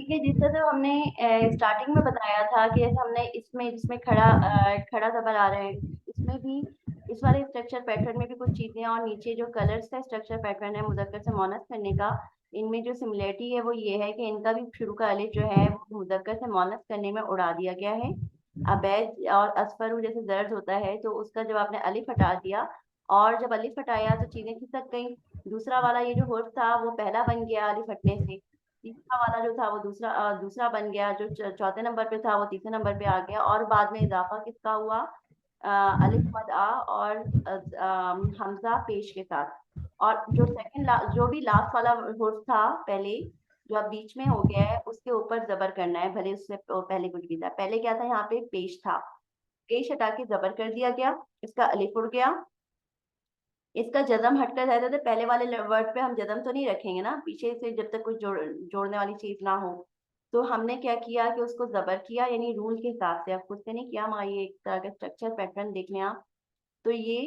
ठीक है, जिस तरह से हमने स्टार्टिंग में बताया था कि जैसे हमने इसमें जिसमें खड़ा जबर आ रहे हैं, इसमें भी इस वाले स्ट्रक्चर पैटर्न में भी कुछ चीजें, और नीचे जो कलर्स का स्ट्रक्चर पैटर्न है मुजक्कर से मोनस करने का, इनमें जो सिमिलरिटी है वो ये है कि इनका भी शुरू का अलिफ जो है वो मुजक्कर से मोनस करने में उड़ा दिया गया है। अबैज और असफरू जैसे दर्द होता है तो उसका जब आपने अलिफ हटा दिया, और जब अलिफ हटाया तो चीजें खिसक गई। दूसरा वाला ये जो हुर्फ था वो पहला बन गया अलिफ हटने से। तीसरा वाला जो था वो दूसरा बन गया, जो चौथे नंबर पे था वो तीसरे नंबर पे आ गया, और बाद में इजाफा किसका हुआ? अलिफ मद आ और हमजा पेश के साथ। और जो जो भी लास्ट वाला हुर्फ था पहले, जो अब बीच में हो गया है, उसके ऊपर जबर करना है, भले उससे पहले कुछ भी था। पहले क्या था, यहाँ पे पेश था, पेश हटा के जबर कर दिया गया, इसका अलिफ उड़ गया। इसका जजम हटकर रहता था, पहले वाले वर्ड पे हम जजम तो नहीं रखेंगे ना, पीछे से जब तक कुछ जोड़ने वाली चीज ना हो। तो हमने क्या किया कि उसको जबर किया, यानी रूल के हिसाब से, अब खुद से नहीं किया, हमारा ये एक तरह का स्ट्रक्चर पैटर्न देख लें आप। तो ये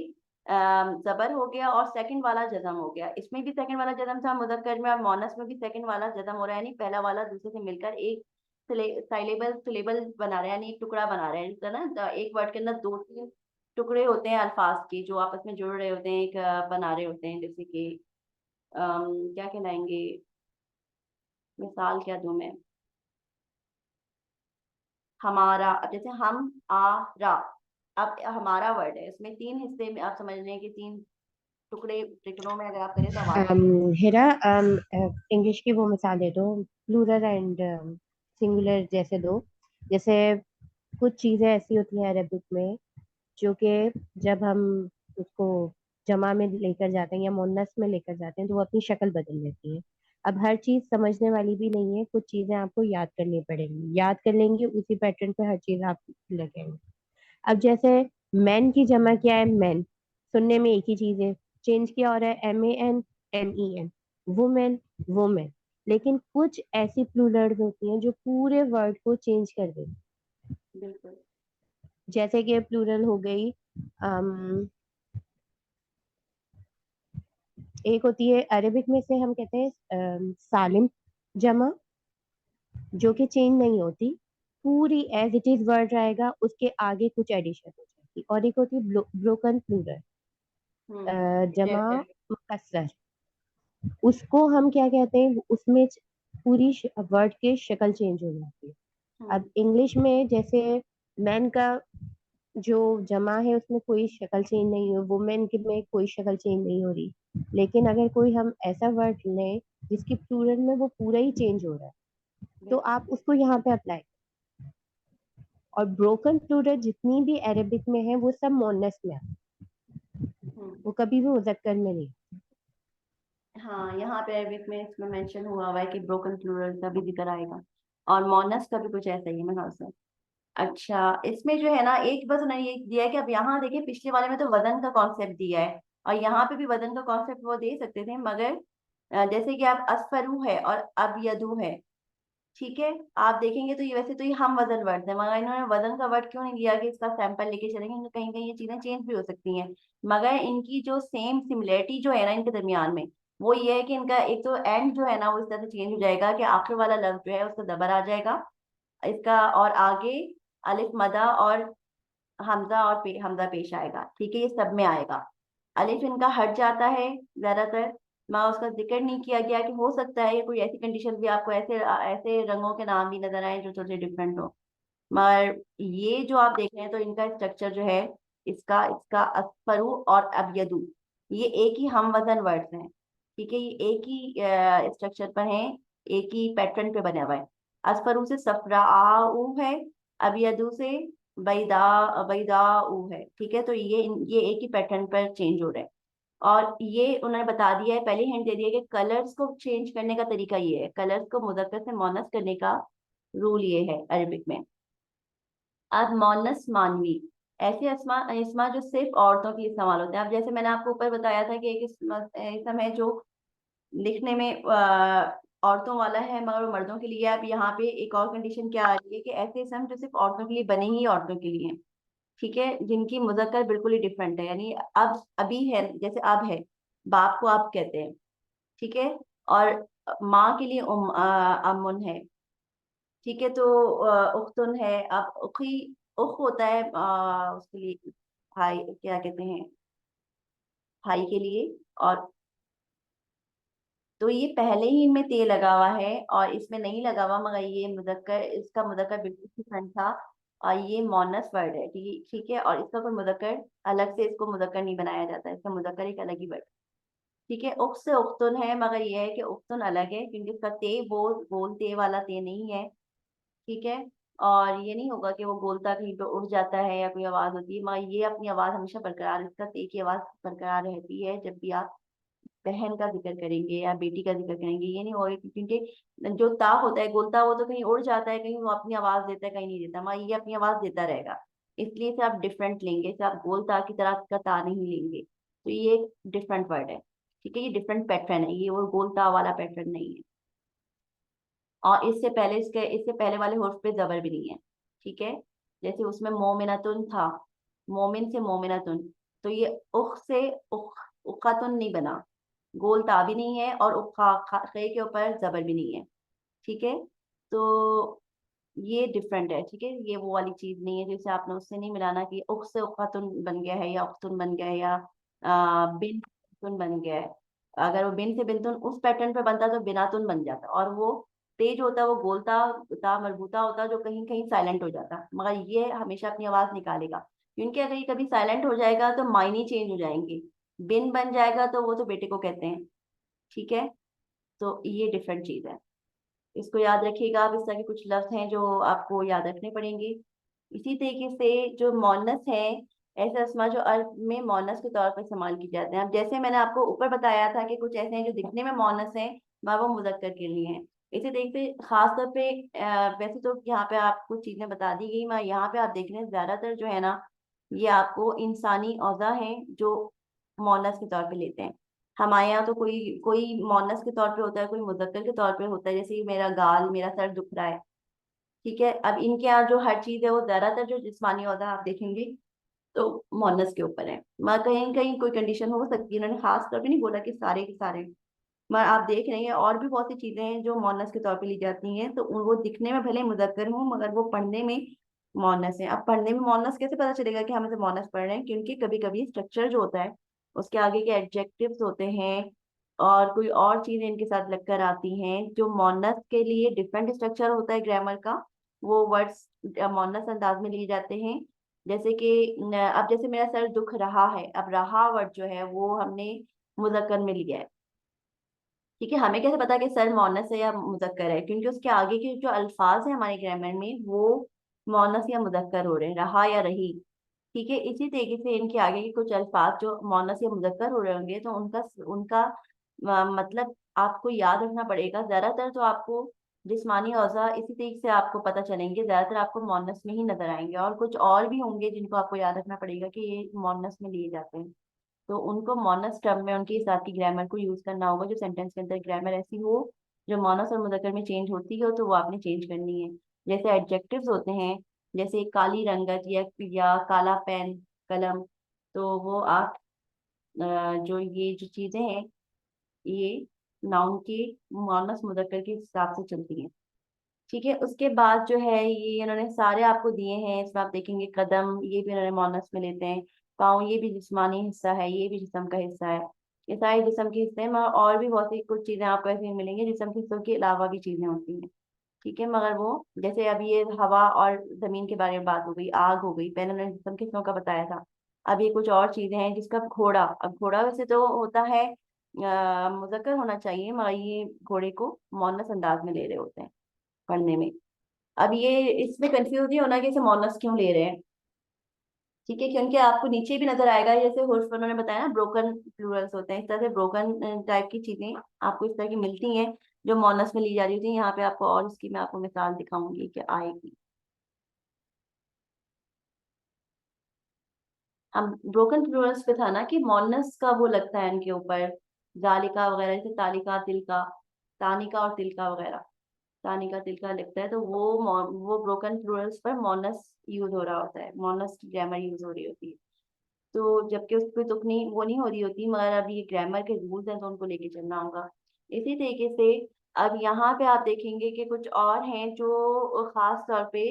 जबर हो गया और सेकंड वाला जजम हो गया। इसमें भी सेकंड वाला जजम था मुजक्कर में, और मोनस में भी सेकंड वाला जजम हो रहा है, यानी पहला वाला दूसरे से मिलकर एक साइलेबल सिलेबल बना रहे हैं, यानी एक टुकड़ा बना रहे हैं, है ना। एक वर्ड के अंदर दो तीन टुकड़े होते हैं अल्फाज के, जो आपस में जुड़ रहे होते हैं, एक बना रहे होते हैं, जैसे कि क्या कहलाएंगे, मिसाल क्या दूं मैं। हमारा, अब जैसे हम आ रा, अब हमारा वर्ड है, इसमें तीन हिस्से में आप समझ रहे हैं कि तीन टुकड़ों में अगर आप करें तो आवाज आएगी। हिरा, इंग्लिश की वो मिसाल दे दो, प्लूरल एंड सिंगुलर जैसे दो। जैसे कुछ चीजें ऐसी होती हैं अरबिक में जो कि जब हम उसको जमा में लेकर जाते हैं या मुन्नस में लेकर जाते हैं तो वो अपनी शक्ल बदल लेती है। अब हर चीज समझने वाली भी नहीं है, कुछ चीजें आपको याद करनी पड़ेंगी, याद कर लेंगे उसी पैटर्न पे हर चीज आप लगेंगे। अब जैसे मैन की जमा क्या है, मैन सुनने में एक ही चीज है, चेंज किया हो रहा है MAN MEN, वुमेन वुमेन। लेकिन कुछ ऐसी प्लूरल्स होती हैं जो पूरे वर्ड को चेंज कर देती हैं। बिल्कुल। जैसे कि प्लूरल हो गई, अम, एक होती है अरेबिक में से हम कहते हैं सालिम जमा, जो कि चेंज नहीं होती, पूरी एज इट इज वर्ड रहेगा, उसके आगे कुछ एडिशन हो जाती। और एक होती है ब्रोकन प्लूरल, जमा रिजेक्टेड। मुकस्सर, उसको हम क्या कहते हैं, उसमें पूरी वर्ड की शक्ल चेंज हो जाती है। हम्म। अब इंग्लिश में जैसे मैन का जो जमा है उसमें कोई शक्ल चेंज नहीं हो, वुमेन के में कोई शक्ल चेंज नहीं हो रही, लेकिन अगर कोई हम ऐसा वर्ड लें जिसकी प्लूरल में वो पूरा ही चेंज हो रहा है, तो बिल्कुल। आप उसको यहाँ पे अप्लाई। और ब्रोकन प्लूरल जितनी भी अरेबिक में है वो सब मोनस में है, हम्म। वो कभी भी मुजक्कर में नहीं। हाँ, यहाँ पे अरबिक में इसमें मेंशन हुआ हुआ है कि ब्रोकन प्लूरल का भी जिक्र आएगा, और मोनस का भी कुछ ऐसा ही है मेरे ख्याल से। अच्छा, इसमें जो है ना, एक बस उन्होंने ये दिया है कि अब यहाँ देखिए, पिछले वाले में तो वजन का कॉन्सेप्ट दिया है, और यहाँ पे भी वजन का कॉन्सेप्ट वो दे सकते थे, मगर जैसे कि आप असफरू है और अब यदू है, ठीक है, आप देखेंगे तो ये वैसे तो ये हम वजन वर्ड है, मगर इन्होंने वजन का वर्ड क्यों नहीं दिया कि इसका सैंपल लेके चलेंगे, क्योंकि कहीं कहीं ये चीजें चेंज भी हो सकती हैं। मगर इनकी जो सेम सिमिलरिटी जो है ना इनके दरमियान में, वो ये है कि इनका एक तो एंड जो है ना वो इस तरह से चेंज हो जाएगा कि आखिर वाला लफ्ज जो है उसका दबर आ जाएगा इसका, और आगे अलिफ मदा और हमजा और हमजा पेश आएगा, ठीक है, ये सब में आएगा। अलिफ इनका हट जाता है ज्यादातर, मैं उसका जिक्र नहीं किया गया कि हो सकता है ये कोई ऐसी कंडीशन भी आपको ऐसे ऐसे रंगों के नाम भी नजर आए जो थोड़े डिफरेंट हो। मगर ये जो आप देख रहे हैं तो इनका स्ट्रक्चर जो है, इसका इसका असफरू और अबयदू, ये एक ही हम वजन वर्ड्स हैं, ठीक है, ये एक ही स्ट्रक्चर पर हैं, एक ही पैटर्न पे बना हुआ है। असफरू से सफरा है, अबयदू से बैदा बैदा है, ठीक है, तो ये एक ही पैटर्न पर चेंज हो रहा है। और ये उन्होंने बता दिया है, पहले हिंट दे दिया कि कलर्स को चेंज करने का तरीका ये है, कलर्स को मुजक्कर से मोनस करने का रूल ये है अरबिक में। अब मोनस मानवी, ऐसे अस्मा इसमा जो सिर्फ औरतों के लिए इस्तेमाल होते हैं। अब जैसे मैंने आपको ऊपर बताया था कि एक इसम है जो लिखने में औरतों वाला है मगर वो मर्दों के लिए है। अब यहाँ पे एक और कंडीशन क्या आ रही है कि ऐसे इसम जो सिर्फ औरतों के लिए बने ही औरतों के लिए हैं, ठीक है, जिनकी मुजक्कर बिल्कुल ही डिफरेंट है, यानी अब अभी है, जैसे अब है, बाप को आप कहते हैं, ठीक है, और माँ के लिए अमुन है, ठीक है, तो उख्तुन है। अब उखी, उख होता है उसके लिए, भाई क्या कहते हैं, भाई के लिए। और तो ये पहले ही इनमें ते लगा हुआ है और इसमें नहीं लगा हुआ, मगर ये मुदक्कर, इसका मुदक्कर बिल्कुल डिफरेंट था। और ये मोनस वर्ड है, ठीक ठीक है, और इसका कोई मुदक्कर अलग से इसको मुदक्कर नहीं बनाया जाता, इसका मुदक्कर एक अलग ही वर्ड। ठीक है, उख से उख्तुन है, मगर ये है कि उख्तुन अलग है क्योंकि इसका ते वो गोल ते वाला ते नहीं है। ठीक है, और ये नहीं होगा कि वो गोलता कहीं पे उड़ जाता है या कोई आवाज होती है, मगर ये अपनी आवाज हमेशा बरकरार, इसका ते की आवाज बरकरार रहती है जब भी आप बहन का जिक्र करेंगे या बेटी का जिक्र करेंगे। ये नहीं होगा क्योंकि जो ता होता है गोलता, वो तो कहीं उड़ जाता है, कहीं वो अपनी आवाज देता है, कहीं नहीं देता, मगर ये अपनी आवाज देता रहेगा। इसलिए इसे आप डिफरेंट लेंगे, इसे आप गोल ता की तरह का ता नहीं लेंगे, तो ये एक डिफरेंट वर्ड है। ठीक है, ये डिफरेंट पैटर्न है, ये वो गोल ता वाला पैटर्न नहीं है। और इससे पहले वाले हुर्फ पे जबर भी नहीं है। ठीक है, जैसे उसमें मोमिनतुन था, मोमिन से मोमिनतुन, तो ये उख से उख, उखातुन नहीं बना, गोल ता भी नहीं है और खे के ऊपर जबर भी नहीं है। ठीक है, तो ये डिफरेंट है। ठीक है, ये वो वाली चीज नहीं है जैसे आपने उससे नहीं मिलाना कि उख से उखातुन बन गया है या उख्तुन बन गया है या बिन तुन बन गया है। अगर वो बिन से बिनतुन उस पैटर्न पे बनता तो बिनातुन बन जाता, और वो तेज होता, वो बोलता ता मरबूता होता जो कहीं कहीं साइलेंट हो जाता, मगर ये हमेशा अपनी आवाज निकालेगा, क्योंकि अगर ये कभी साइलेंट हो जाएगा तो मायने चेंज हो जाएंगे। बिन बन जाएगा तो वो तो बेटे को कहते हैं। ठीक है, तो ये डिफरेंट चीज है, इसको याद रखिएगा आप। इस तरह के कुछ लफ्ज हैं जो आपको याद रखने पड़ेंगे। इसी तरीके से जो मोनस है, ऐसे अस्मा जो अर्थ में मोनस के तौर पर इस्तेमाल की जाते हैं। अब जैसे मैंने आपको ऊपर बताया था कि कुछ ऐसे हैं जो दिखने में मोनस हैं मगर वो मुजक्कर के लिए हैं। इसी तरीके से खास तौर पे वैसे तो यहाँ पे आपको चीजें बता दी गई, मगर यहाँ पे आप देख रहे हैं ज्यादातर जो है ना, ये आपको इंसानी औज़ा हैं जो मोनस के तौर पे लेते हैं। हमारे यहाँ तो कोई कोई मोनस के तौर पे होता है, कोई मुजक्कर के तौर पे होता है, जैसे कि मेरा गाल, मेरा सर दुख रहा है। ठीक है, अब इनके यहाँ जो हर चीज है वो ज्यादातर जो जिस्मानी औज़ा आप देखेंगे तो मोनस के ऊपर है, मगर कहीं कहीं कोई कंडीशन हो सकती है, उन्होंने खास तौर पे नहीं बोला कि सारे के सारे, मगर आप देख रहे हैं और भी बहुत सी चीजें हैं जो मोनस के तौर पे ली जाती हैं, तो वो दिखने में भले मुजक्कर हो मगर वो पढ़ने में मोनस है। अब पढ़ने में मोनस कैसे पता चलेगा कि हम इसे मोनस पढ़ रहे हैं, क्योंकि कभी कभी स्ट्रक्चर जो होता है उसके आगे के एडजेक्टिव्स होते हैं और कोई और चीजें इनके साथ लगकर आती हैं जो मोनस के लिए डिफरेंट स्ट्रक्चर होता है ग्रामर का, वो वर्ड्स मोनस अंदाज में लिए जाते हैं। जैसे कि अब जैसे मेरा सर दुख रहा है, अब रहा वर्ड जो है वो हमने मुजक्कर में लिया है। ठीक है, हमें कैसे पता कि सर मोनस है या मुजक्कर है, क्योंकि उसके आगे के जो अल्फाज है हमारे ग्रामर में वो मोनस या मुजक्कर हो रहे हैं, रहा या रही। ठीक है, इसी तरीके से इनके आगे के कुछ अल्फाज जो मोनस या मुजक्कर हो रहे होंगे तो उनका उनका मतलब आपको याद रखना पड़ेगा। ज्यादातर तो आपको जिस्मानी औज़ा इसी तरीके से आपको पता चलेंगे, ज्यादातर आपको मोनस में ही नजर आएंगे, और कुछ और भी होंगे जिनको आपको याद रखना पड़ेगा कि ये मोनस में लिए जाते हैं, तो उनको मोनस टर्म में उनके हिसाब की ग्रामर को यूज करना होगा। जो सेंटेंस के अंदर ग्रामर ऐसी हो जो मोनस और मुजक्कर में चेंज होती हो तो वो आपने चेंज करनी है। जैसे एडजेक्टिव्स होते हैं, जैसे काली रंगत या काला पेन, कलम, तो वो आप जो ये जो चीजें हैं ये नाउन के मोनस मुजक्कर के हिसाब से चलती हैं। ठीक है, उसके बाद जो है ये इन्होंने सारे आपको दिए हैं, इसमें आप देखेंगे कदम, ये भी इन्होंने मोनस में लेते हैं। पाँव, ये भी जिस्मानी हिस्सा है, ये भी जिस्म का हिस्सा है, ये सारे जिस्म के हिस्से हैं, मगर और भी बहुत सी कुछ चीजें आपको ऐसे मिलेंगी जिस्म के हिस्सों के अलावा भी चीजें होती हैं। ठीक है, मगर वो जैसे अभी ये हवा और जमीन के बारे में बात हो गई, आग हो गई, पहले उन्होंने जिस्म के हिस्सों का बताया था। अब ये कुछ और चीजें हैं जिसका घोड़ा, अब घोड़ा वैसे तो होता है मुजक्कर होना चाहिए, मगर ये घोड़े को मोनस अंदाज में ले रहे होते हैं पढ़ने में। अब ये इसमें कंफ्यूज नहीं होना कि इसे मोनस क्यों ले रहे हैं। ठीक है, क्योंकि आपको नीचे भी नजर आएगा, जैसे हुर्फ उन्होंने बताया ना ब्रोकन प्लूरल्स होते हैं, इस तरह से ब्रोकन टाइप की चीजें आपको इस तरह की मिलती हैं जो मोनस में ली जा रही होती है। यहाँ पे आपको और इसकी मैं आपको मिसाल दिखाऊंगी कि आएगी। हम ब्रोकन प्लूरल्स पे था ना कि मोनस का वो लगता है इनके ऊपर, जालिका वगैरह, जैसे तालिका, तिलका, तानिका और तिलका वगैरह, तानी का तिल का लिखता है, तो वो ब्रोकन प्लूरल्स पर मोनस यूज हो रहा होता है, मोनस की ग्रामर यूज हो रही होती है। तो जबकि उस पर तो नहीं वो नहीं हो रही होती, मगर अब ये ग्रामर के रूल्स हैं तो उनको लेके चलना होगा। इसी तरीके से अब यहाँ पे आप देखेंगे कि कुछ और हैं जो खास तौर पे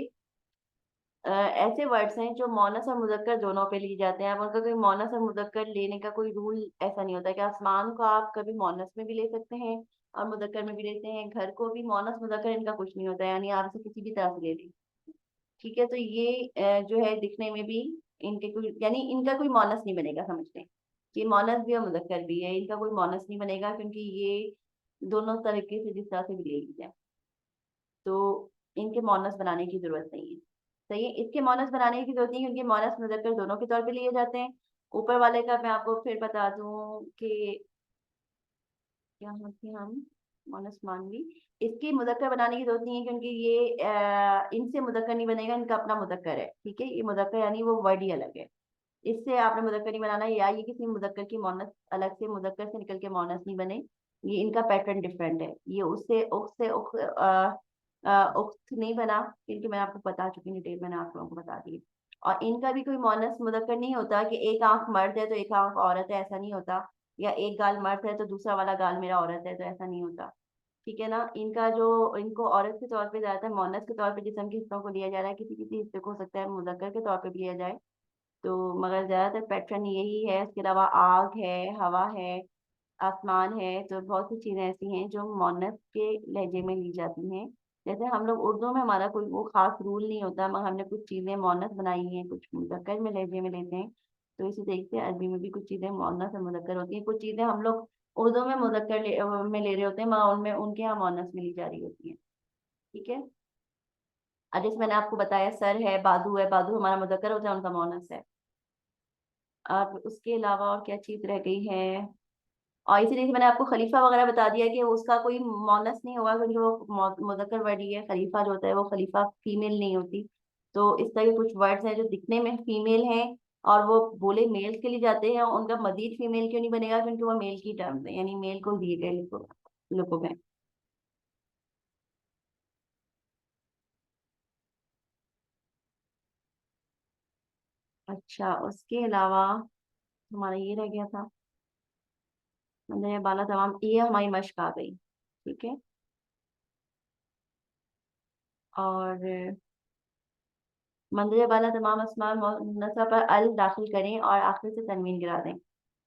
ऐसे वर्ड्स हैं जो मोनस और मुजक्कर दोनों पे लिए जाते हैं। अब उनका कोई मोनस और मुजक्कर लेने का कोई रूल ऐसा नहीं होता कि आसमान को आप कभी मोनस में भी ले सकते हैं और मुजक्कर में भी लेते हैं, घर को भी मोनस मुजक्कर इनका कुछ नहीं होता है, यानी आप इसे किसी भी तरह से ले लें। ठीक है, तो ये जो है दिखने में भी इनके कोई, यानी इनका कोई मोनस नहीं बनेगा, समझ लें कि मोनस भी और मुजक्कर भी है, इनका कोई मोनस नहीं बनेगा क्योंकि ये दोनों तरीके से जिस तरह से भी ले लीजिए, तो इनके मोनस बनाने की जरूरत नहीं है। सही है, इसके मोनस बनाने की जरूरत नहीं है क्योंकि मोनस मुजक्कर दोनों के तौर पे लिए जाते हैं। ऊपर वाले का मैं आपको फिर बता दूं कि यहाँ पे हम मोनस मानवी, इसकी मुदक्कर बनाने की जरूरत नहीं है क्योंकि ये इनसे मुदक्कर नहीं बनेगा, इनका अपना मुदक्कर है। ठीक है, ये मुदक्कर यानी वो वर्ड ही अलग है, इससे आपने मुदक्कर नहीं बनाना है, या ये किसी मुदक्कर की मोनस अलग से मुदक्कर से निकल के मोनस नहीं बने। ये इनका पैटर्न डिफरेंट है, ये उससे उख से उक्त नहीं बना क्योंकि मैं आपको बता चुकी हूँ, डिटेल मैंने आप लोगों को बता दी। और इनका भी कोई मोनस मुदक्कर नहीं होता कि एक आंख मर्द है तो एक आंख औरत है, ऐसा नहीं होता। या एक गाल मर्द है तो दूसरा वाला गाल मेरा औरत है, तो ऐसा नहीं होता। ठीक है ना, इनका जो, इनको औरत के तौर पे ज्यादातर मोनस के तौर पे जिस्म के हिस्सों को लिया जा रहा है, किसी किसी हिस्से को हो सकता है मुदक्कर के तौर पे भी लिया जाए। तो मगर ज्यादातर पैटर्न यही है। इसके अलावा आग है, हवा है, आसमान है, तो बहुत सी चीजें ऐसी हैं जो मोनस के लहजे में ली जाती हैं। जैसे हम लोग उर्दू में, हमारा कोई वो खास रूल नहीं होता, मगर हमने कुछ चीजें मोनस बनाई हैं, कुछ मुजक्कर में लहजे में लेते हैं। तो इसी तरीके से अरबी में भी कुछ चीजें मोनस और मुजक्कर होती हैं, कुछ चीजें हम लोग उर्दू में में ले रहे होते हैं मगर उनमें उनके यहाँ मोनस में ली जा रही होती है। ठीक है, अब जैसे मैंने आपको बताया सर है, बादू हमारा मुजक्कर होता है, उनका मोनस है। अब उसके अलावा और क्या चीज रह गई है? और इसीलिए मैंने आपको खलीफा वगैरह बता दिया कि उसका कोई मोनस नहीं होगा क्योंकि वो मुजक्कर वर्ड ही है। खलीफा जो होता है वो खलीफा फीमेल नहीं होती। तो इस तरह के कुछ वर्ड्स हैं जो दिखने में फीमेल हैं और वो बोले मेल के लिए जाते हैं, उनका मजीद फीमेल क्यों नहीं बनेगा क्योंकि वो मेल की टर्म्स है, यानी मेल को दिए गए लोगों में। अच्छा, उसके अलावा हमारा ये रह गया था, मैंने बाला तमाम, ये हमारी मश्क आ गई। ठीक है, और मंदिर वाला तमाम अस्माल मुन्नसा पर अल दाखिल करें और आखिर से तनवीन गिरा दें।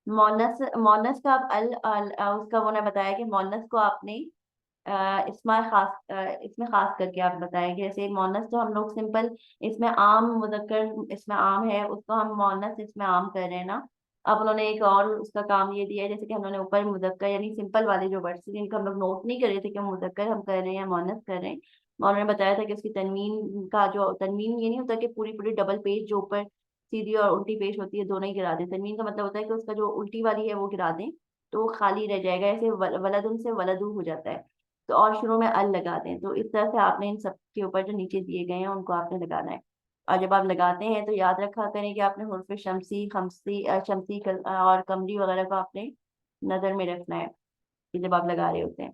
मोनस मोनस का आप उसका वो ने बताया कि मोनस को आपने इसमें खास करके आप बताएंगे। जैसे मोनस तो हम लोग सिंपल इसमें आम मुदक्कर इसमें आम है, उसको हम मोनस इसमें आम कर रहे हैं ना। अब उन्होंने एक और उसका काम ये दिया है, जैसे कि हम लोगों ने ऊपर मुदक्कर यानी सिंपल वाले जो वर्ड्स थे जिनको हम लोग नोट नहीं कर रहे थे कि हम मुदक्कर हम कर रहे हैं या मोनस कर रहे हैं, उन्होंने बताया था कि उसकी तनवीन का जो, तनवीन ये नहीं होता कि पूरी पूरी डबल पेज जो ऊपर सीधी और उल्टी पेज होती है दोनों ही गिरा दें। तनवीन का मतलब होता है कि उसका जो उल्टी वाली है वो गिरा दें तो वो खाली रह जाएगा, ऐसे वलदुन से वलदू हो जाता है। तो और शुरू में अल लगा दें, तो इस तरह से आपने इन सब के ऊपर जो नीचे दिए गए हैं उनको आपने लगाना है। और जब आप लगाते हैं तो याद रखा करें कि आपने हुर्फ शमसी, खमसी, शमसी और कमरी वगैरह को आपने नजर में रखना है कि जब आप लगा रहे होते हैं।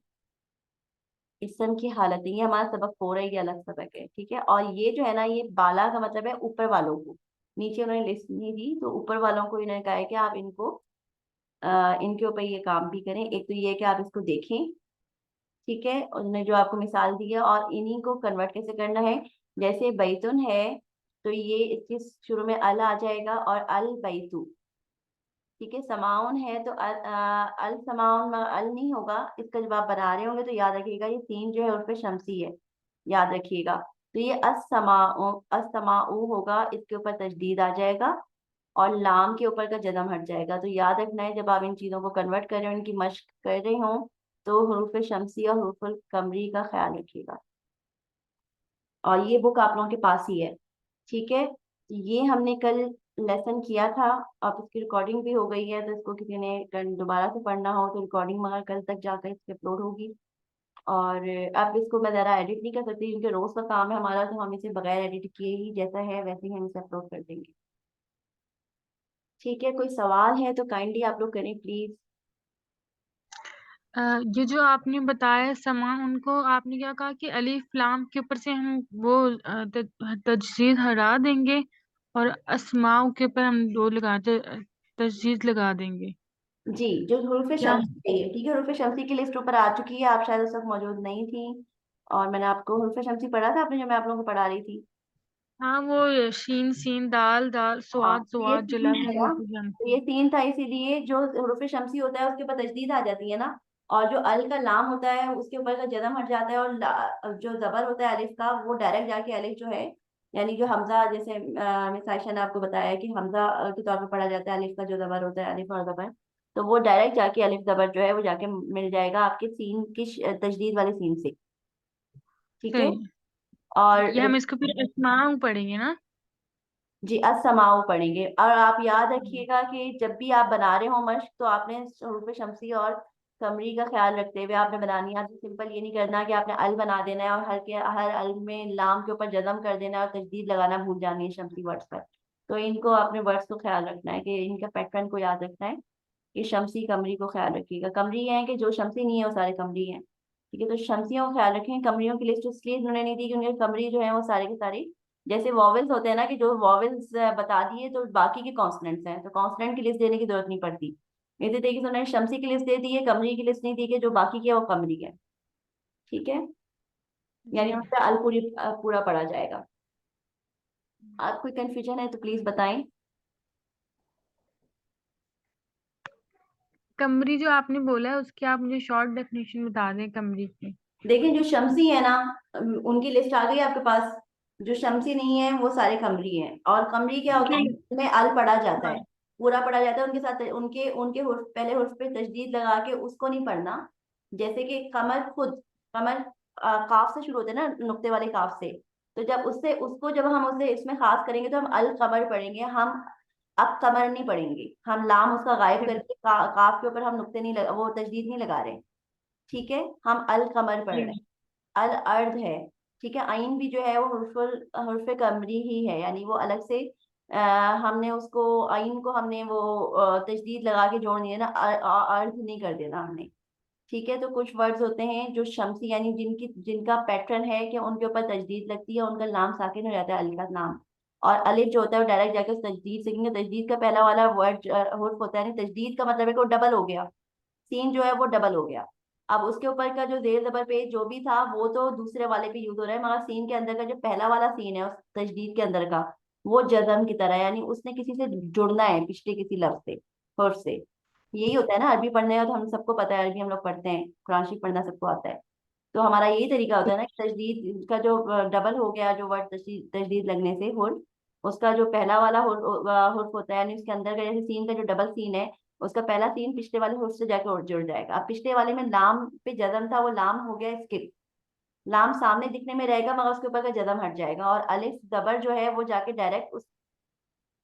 इसम की हालत है, ये हमारा सबक हो रहा है, ये अलग सबक है। ठीक है, और ये जो है ना, ये बाला का मतलब है ऊपर वालों को, नीचे उन्होंने लिस्ट नहीं दी तो ऊपर वालों को इन्होंने कहा है कि आप इनको इनके ऊपर ये काम भी करें। एक तो ये है कि आप इसको देखें, ठीक है, उन्होंने जो आपको मिसाल दी है, और इन्हीं को कन्वर्ट कैसे करना है। जैसे बैतुन है तो ये इसके शुरू में अल आ जाएगा और अल बैतु। ठीक है, समाउन है तो अल समाउन में अल नहीं होगा, इसका जब आप बना रहे होंगे तो याद रखिएगा ये सीन जो है उस पे शमसी है, याद रखिएगा। तो ये असमाउ होगा, इसके ऊपर तजदीद आ जाएगा और लाम के ऊपर का जदम हट जाएगा। तो याद रखना है जब आप इन चीजों को कन्वर्ट कर रहे हो, इनकी मश्क कर रहे हो, तो हरूफ शमसी और हरूफ कमरी का ख्याल रखिएगा। और ये बुक आप लोगों के पास ही है। ठीक है, ये हमने कल लेसन किया था, अब इसकी रिकॉर्डिंग भी हो गई है, तो इसको किसी ने दोबारा से पढ़ना हो तो रिकॉर्डिंग मगर कल तक जाकर इसकी अपलोड होगी। और अब इसको मैं ज़रा एडिट नहीं कर सकती क्योंकि रोज़ का काम है हमारा, तो हम इसे बगैर एडिट किए ही जैसा है वैसे ही हम इसे अपलोड कर देंगे। ठीक है, कोई सवाल है तो काइंडली आप लोग करें प्लीज। ये जो आपने बताया समा, उनको आपने क्या कहा कि अलिफ लाम के ऊपर से हम वो तजदीद हटा देंगे और अस्माउ के ऊपर हम वो तजदीद लगा देंगे। जी, जो हरूफ क्या? शम्सी चाहिए, ठीक है, हरूफ शम्सी की लिस्ट ऊपर आ चुकी है, आप शायद उस वक्त मौजूद नहीं थी, और मैंने आपको हरूफ शम्सी पढ़ा था आपने, जो मैं आप लोगों को पढ़ा रही थी। हाँ, वो शीन सीन दाल दाल हाँ, स्वाद तो ये स्वाद जो सीन लफ्ज है है ना, वो तो तो जानती ये हूँ। सीन था, इसीलिए जो हरूफ शम्सी होता है उसके ऊपर तजदीद आ जाती है ना, और जो अल का लाम होता है उसके ऊपर का जदम हट जाता है, और जो जबर होता है अलिफ का, वो डायरेक्ट जाके अलिफ जो है, यानी जो हमजा, जैसे मिस आयशा ने आपको बताया कि हमजा के तौर पर पढ़ा जाता है अलिफ का, जो जबर होता है अलिफ और जबर, तो वो डायरेक्ट जाके अलिफ जबर जो है वो जाके मिल जाएगा आपके सीन की तजदीद वाले सीन से। ठीक है। सही है। ये और हम इसको फिर अस्माउ पढ़ेंगे ना? जी, असमाओ पढ़ेंगे, और आप याद रखिएगा कि जब भी आप बना रहे हो मश्क, तो आपने हरूफ शम्सी और कमरी का ख्याल रखते हुए आपने बनानी है। आपने सिंपल ये नहीं करना कि आपने अल बना देना है और हर अल में लाम के ऊपर जज़म कर देना है और तजदीद लगाना भूल जानी है शम्सी वर्ड्स पर। तो इनको आपने वर्ड्स को ख्याल रखना है, कि इनका पैटर्न को याद रखना है, कि शम्सी कमरी को ख्याल रखिएगा। कमरी है कि जो शम्सी नहीं है वो सारे कमरी हैं, ठीक है। तो शम्सियों का ख्याल रखें, कमरियों की लिस्ट इसलिए उन्होंने नहीं दी कि उनके कमरी जो है वो सारे के सारे, जैसे वॉवेल्स होते हैं ना, कि जो वॉवेल्स बता दिए तो बाकी के कॉन्सोनेंट्स हैं, तो कॉन्सोनेंट की लिस्ट देने की जरूरत नहीं पड़ती। इसी तरीके से उन्होंने शम्सी की लिस्ट दे दी है, कमरी की लिस्ट नहीं दी, कि जो बाकी के हैं वो कमरी है। ठीक है, यानी जी। उनका अल पूरी पूरा पढ़ा जाएगा। आप कोई कंफ्यूजन है तो प्लीज बताएं। कमरी जो आपने बोला है उसकी आप मुझे शॉर्ट डेफिनेशन बता दें कमरी की। देखिए, जो शम्सी है ना, उनकी लिस्ट आ गई आपके पास। जो शम्सी नहीं है वो सारे कमरी हैं, और कमरी क्या होता है, ठीक। उसमें अल पढ़ा जाता है, हाँ। पूरा पढ़ा जाता है उनके साथ, उनके उनके पहले हुर्फ पे तशदीद लगा के उसको नहीं पढ़ना। जैसे कि कमर खुद, कमर काफ से शुरू होते हैं ना, नुक्ते वाले काफ से, तो जब उससे उसको जब हम उसे इसमें खास करेंगे तो हम अल कमर पढ़ेंगे, हम अब कमर नहीं पढ़ेंगे, हम लाम उसका गायब ठीक। करके काफ के ऊपर हम नुक्ते नहीं लगा, वो तशदीद नहीं लगा रहे। ठीक है, हम अल कमर पढ़ रहे हैं, ठीक। अल अर्द है। ठीक है, आइन भी जो है वो हुर्फ कमरी ही है, यानी वो अलग से हमने उसको, आइन को हमने वो तजदीद लगा के जोड़ दिया ना, अर्द नहीं कर देना हमने। ठीक है, तो कुछ वर्ड्स होते हैं जो शम्सी, यानी जिनका पैटर्न है कि उनके ऊपर तजदीद लगती है, उनका नाम साकिन हो जाता है, अली का नाम, और अलिफ जो होता है वो डायरेक्ट जाके उस तजदीद सीखेंगे। तजदीद का पहला वाला वर्ड हुर्फ होता है, यानी तजदीद का मतलब है कि वो डबल हो गया, सीन जो है वो डबल हो गया। अब उसके ऊपर का जो जेर जबर पे जो भी था वो तो दूसरे वाले पे यूज हो रहा है, मगर सीन के अंदर का जो पहला वाला सीन है उस तजदीद के अंदर का, वो जजम की तरह है, यानी उसने किसी से जुड़ना है, पिछले किसी लफ्ज से, हर्फ से। यही होता है ना, अरबी पढ़ने का तो हम सबको पता है, अरबी हम लोग पढ़ते हैं, कुरान शरीफ पढ़ना सबको आता है। तो हमारा यही तरीका होता है ना, कि तजदीद का जो डबल हो गया, जो वर्ड तजदीद तजदीद लगने से हुर्फ, उसका जो पहला वाला हुर्फ होता है, यानी उसके अंदर का, जैसे सीन का जो डबल सीन है, उसका पहला सीन पिछले वाले हुर्फ से जाके और जुड़ जाएगा। अब पिछले वाले में लाम पे जजम था, वो लाम हो गया स्किप, लाम सामने दिखने में रहेगा मगर उसके ऊपर का जजम हट जाएगा, और अलिफ जबर जो है वो जाके डायरेक्ट उस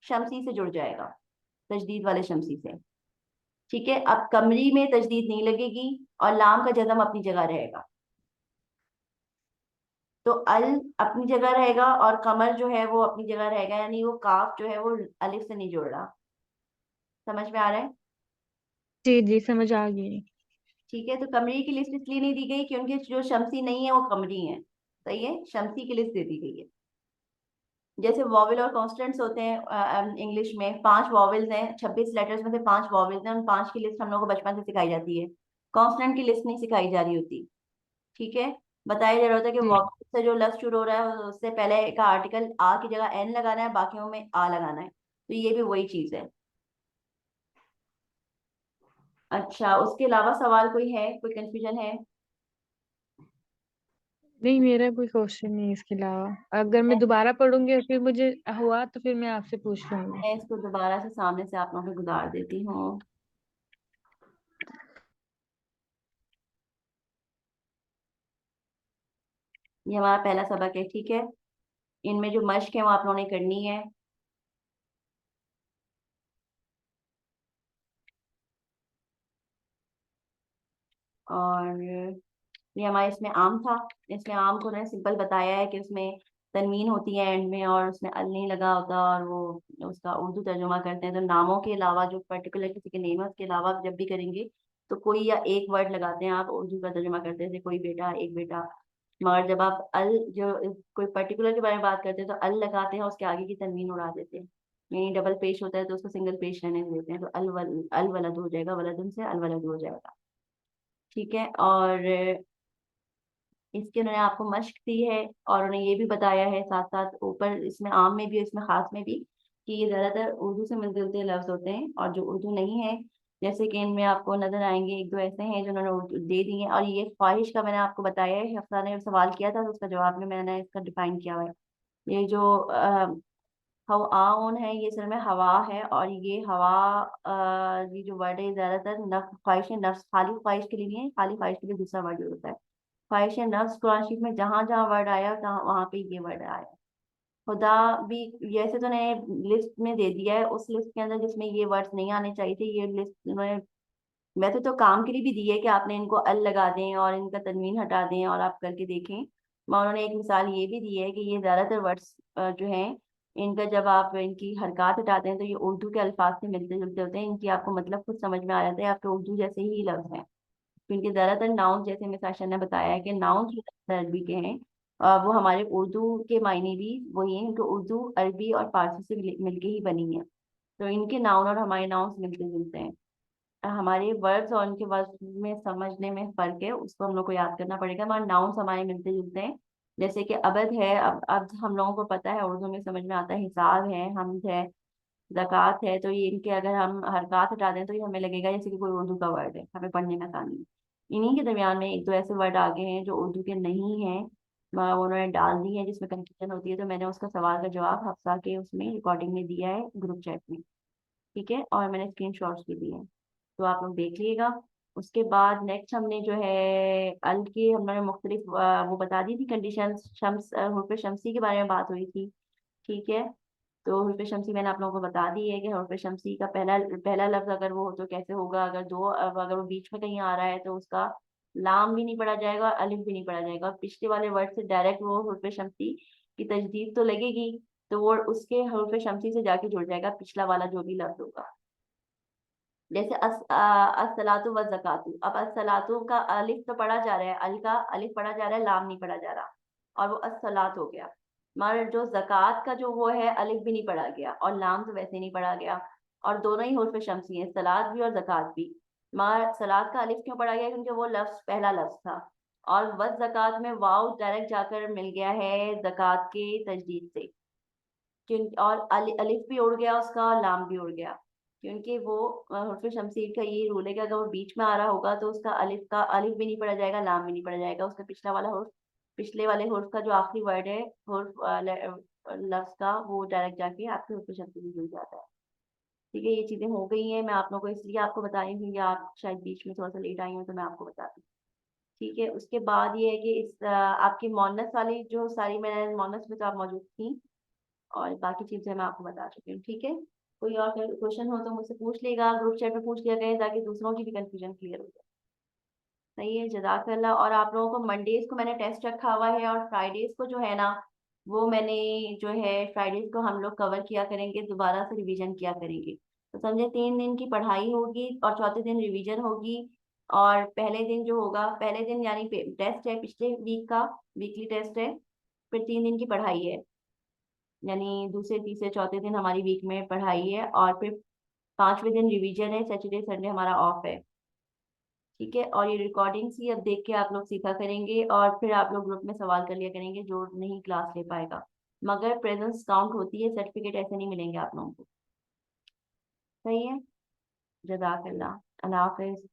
शमसी से जुड़ जाएगा, तजदीद वाले शमसी से। ठीक है, अब कमरी में तजदीद नहीं लगेगी, और लाम का जजम अपनी जगह रहेगा। तो अल अपनी जगह रहेगा और कमर जो है वो अपनी जगह रहेगा, यानी वो काफ जो है वो अलिफ से नहीं जुड़ रहा। समझ में आ रहा है? जी जी, समझ आ गई। ठीक है, तो कमरी की लिस्ट इसलिए नहीं दी गई क्योंकि जो शमसी नहीं है वो कमरी है। सही है, शमसी की लिस्ट दे दी गई है। जैसे वॉवेल और कॉन्स्टेंट्स होते हैं इंग्लिश में, 5 वॉवेल्स हैं, 26 लेटर्स में से 5 वॉवेल्स हैं, उन 5 की लिस्ट हम लोग को बचपन से सिखाई जाती है। कॉन्स्टेंट की लिस्ट नहीं सिखाई जा रही होती। ठीक है, बताया जा रहा होता है कि जी। वॉवेल से जो लफ्ज शुरू हो रहा है उससे पहले का आर्टिकल आ की जगह एन लगाना है, बाकियों में आ लगाना है, तो ये भी वही चीज है। अच्छा, उसके अलावा सवाल कोई है, कोई कंफ्यूजन है? नहीं, मेरा कोई क्वेश्चन नहीं है इसके अलावा। अगर मैं दोबारा पढ़ूंगी और फिर मुझे हुआ तो फिर मैं आपसे पूछ लूंगी। मैं इसको दोबारा से सामने से आप लोगों को गुजार देती हूँ। ये हमारा पहला सबक है, ठीक है। इनमें जो मश्क है वो आप लोगों ने करनी है। और ये हमारे इसमें आम था, इसमें आम को ने सिंपल बताया है कि उसमें तनवीन होती है एंड में, और उसमें अल नहीं लगा होता, और वो उसका उर्दू तर्जुमा करते हैं, तो नामों के अलावा, जो पर्टिकुलर किसी के नेम है उसके अलावा जब भी करेंगे तो कोई या एक वर्ड लगाते हैं, आप उर्दू का तर्जुमा करते हैं, जैसे कोई बेटा, एक बेटा। मगर जब आप अल, जो कोई पर्टिकुलर के बारे में बात करते हैं तो अल लगाते हैं, उसके आगे की तनवीन उड़ा देते हैं। यानी डबल पेश होता है तो उसको सिंगल पेश रहने देते हैं, तो अल वलद हो जाएगा, वलदुन से अल वलद हो जाएगा। ठीक है, और इसके उन्होंने आपको मश्क दी है, और उन्हें ये भी बताया है साथ साथ ऊपर इसमें आम में भी और इसमें खास में भी, कि ये ज्यादातर उर्दू से मिलते जुलते लफ्ज होते हैं, और जो उर्दू नहीं है, जैसे कि इनमें आपको नजर आएंगे एक दो ऐसे हैं जो उन्होंने उर्दू दे दी है। और ये ख्वाहिश का मैंने आपको बताया है, हफ्सा ने सवाल किया था तो उसका जवाब में मैंने इसका डिफाइन किया हुआ है। ये जो हवाओन है, ये असल में हवा है, और ये हवा ये जो वर्ड है ज्यादातर नफ्स, ख्वाहिश नफ्स, खाली ख्वाहिश के लिए नहीं है, खाली ख्वाहिश के लिए दूसरा वर्ड होता है। ख्वाहिश नफ्स कुरान शरीफ में जहां जहां वर्ड आया तहाँ वहां पे ये वर्ड आया। खुदा भी जैसे तो ने लिस्ट में दे दिया है, उस लिस्ट के अंदर जिसमें ये वर्ड्स नहीं आने चाहिए थे, ये लिस्ट उन्होंने वैसे तो काम के लिए भी दी है कि आपने इनको अल लगा दें और इनका तनवीन हटा दें और आप करके देखें। मगर उन्होंने एक मिसाल ये भी दी है कि ये ज्यादातर वर्ड्स जो हैं, इनका जब आप इनकी हरकत हटाते हैं तो ये उर्दू के अल्फाज से मिलते जुलते होते हैं, इनकी आपको मतलब खुद समझ में आ जाता है, आपके उर्दू जैसे ही लफ्ज हैं। क्योंकि ज्यादातर नाउन, जैसे मिसाशा ने बताया है कि नाउन जो अरबी के हैं, वो हमारे उर्दू के मायने भी वही हैं, क्योंकि उर्दू अरबी और फारसी से मिलके ही बनी है। तो इनके नाउन और हमारे नाउन मिलते जुलते हैं। हमारे वर्ड्स और उनके वर्ड्स में समझने में फर्क है, उसको हम लोग को याद करना पड़ेगा, हमारे नाउन्स हमारे मिलते जुलते हैं। जैसे कि अबद है, अब हम लोगों को पता है, उर्दू में समझ में आता है, हिसाब है, हमद है, ज़कात है, तो ये इनके अगर हम हरकत हटा दें तो ये हमें लगेगा जैसे कि कोई उर्दू का वर्ड है, हमें पढ़ने में आसानी है। इन्हीं के दरमियान में एक दो ऐसे वर्ड आगे हैं जो उर्दू के नहीं हैं, उन्होंने डाल दी है जिसमें कंफ्यूजन होती है, तो मैंने उसका सवाल का जवाब हफ्सा के उसमें रिकॉर्डिंग में दिया है ग्रुप चैट में। ठीक है, और मैंने स्क्रीन शॉट्स भी दिए हैं, तो आप लोग देख लीजिएगा। उसके बाद नेक्स्ट हमने जो है अल की हमने मुख्तलिफ वो बता दी थी कंडीशन, शम्स हुर्फ शमसी के बारे में बात हुई थी। ठीक है, तो हुर्फ शमसी मैंने आप लोगों को बता दी है कि हुर्फ शमसी का पहला पहला लफ्ज अगर वो हो तो कैसे होगा, अगर दो, अब अगर वो बीच में कहीं आ रहा है तो उसका लाम भी नहीं पढ़ा जाएगा और अलिफ भी नहीं पढ़ा जाएगा, और पिछले वाले वर्ड से डायरेक्ट वो हुर्फ शमसी की तजदीद तो लगेगी, तो वो उसके हुर्फ शमसी से जाके जुड़ जाएगा पिछला वाला जो भी लफ्ज होगा। जैसे अस्सलातु व ज़कातु, अब अस्सलातु का अलिफ तो पढ़ा जा रहा है, अल का अलिफ पढ़ा जा रहा है, लाम नहीं पढ़ा जा रहा, और वो अस्सलात हो गया। मगर जो ज़कात का जो वो है, अलिफ भी नहीं पढ़ा गया और लाम तो वैसे नहीं पढ़ा गया, और दोनों ही हुर्फ शम्सी हैं, सलात भी और ज़कात भी। मगर सलात का अलिफ क्यों पढ़ा गया, क्योंकि वो लफ्ज पहला लफ्ज था, और व ज़कात में वाव डायरेक्ट जाकर मिल गया है ज़कात के तजदीद से, और अलिफ भी उड़ गया उसका और लाम भी उड़ गया, क्योंकि वो हुर्फ शमसीर का ये रूल है कि अगर वो बीच में आ रहा होगा तो उसका अलिफ भी नहीं पढ़ा जाएगा, लाम भी नहीं पढ़ा जाएगा, उसका पिछला वाला हुर्फ, पिछले वाले हुर्फ का जो आखिरी वर्ड है हुर्फ लफ्ज का, वो डायरेक्ट जाके आपके हुर्फ शमसीर में जुड़ जाता है। ठीक है, ये चीजें हो गई हैं, मैं आप लोगों को इसलिए आपको बता रही हूँ, या आप शायद बीच में थोड़ा सा लेट आई हूँ तो मैं आपको बता दूँ। ठीक है, उसके बाद ये है कि इस आपकी मोनस वाली जो सारी, मैंने मोनस में तो आप मौजूद थी, और बाकी चीजें मैं आपको बता चुकी हूँ। ठीक है, कोई और क्वेश्चन हो तो मुझसे पूछ लेगा, ग्रुप चैट में पूछ लिया करें ताकि दूसरों की भी कंफ्यूजन क्लियर हो जाए। सही है, जज़ाकल्लाह। और आप लोगों को मंडेज को मैंने टेस्ट रखा हुआ है, और फ्राइडेज को जो है ना, वो मैंने जो है फ्राइडेज को हम लोग कवर किया करेंगे, दोबारा से रिवीजन किया करेंगे। तो समझे 3 दिन की पढ़ाई होगी और चौथे दिन रिवीजन होगी, और पहले दिन जो होगा, पहले दिन यानी टेस्ट है पिछले वीक का, वीकली टेस्ट है, फिर 3 दिन की पढ़ाई है, यानी दूसरे तीसरे चौथे दिन हमारी वीक में पढ़ाई है, और फिर 5वें दिन रिवीजन है, सैटरडे संडे हमारा ऑफ है। ठीक है, और ये रिकॉर्डिंग्स ही अब देख के आप लोग सीखा करेंगे, और फिर आप लोग ग्रुप में सवाल कर लिया करेंगे जो नहीं क्लास ले पाएगा, मगर प्रेजेंस काउंट होती है, सर्टिफिकेट ऐसे नहीं मिलेंगे आप लोगों को। सही है, जज़ाकल्लाह, अल्लाह हाफिज।